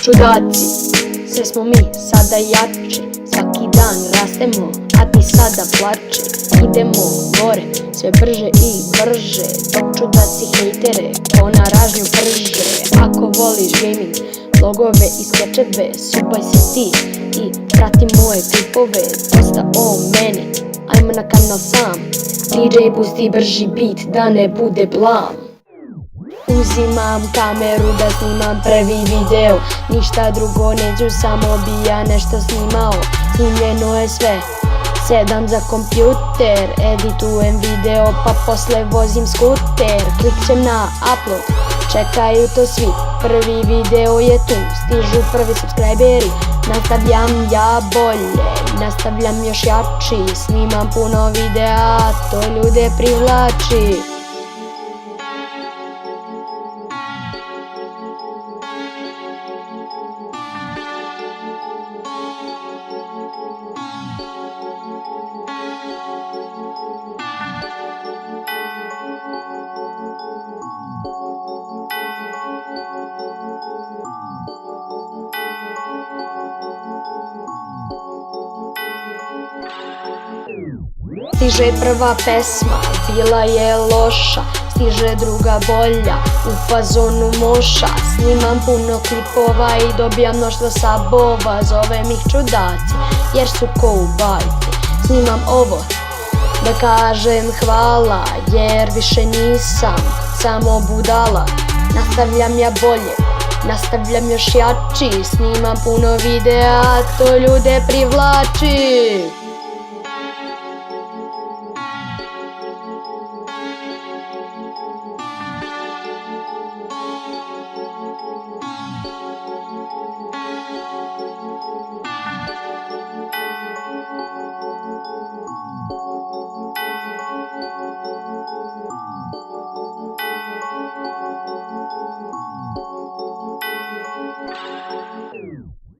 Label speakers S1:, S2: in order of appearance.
S1: čudaci. Sve smo mi sada jači, svaki dan rastemo, a ti sada plači. Idemo gore, sve brže i brže, dok čudaci hejtere ko na ražnju prže. Ako voliš gaming, vlogove i skečeve, subaj se ti i prati moje klipove. Dosta o mene, ajmo na kanal sam, DJ pusti brži beat da ne bude blam. Uzimam kameru da snimam prvi video, ništa drugo neću, samo bi ja nešto snimao. Snimljeno je sve, sedam za kompjuter, editujem video pa posle vozim skuter. Klikćem na upload, čekaju to svi, prvi video je tu, stižu prvi subscriberi. Nastavljam ja bolje, nastavljam još jači, snimam puno videa, to ljude privlači. Stiže prva pesma, bila je loša, stiže druga bolja, u fazonu moša. Snimam puno klipova i dobijam mnoštvo sabova, zovem ih čudaci jer su ko u bajci. Snimam ovo da kažem hvala, jer više nisam samo budala. Nastavljam ja bolje, nastavljam još jači, snimam puno videa, to ljude privlači.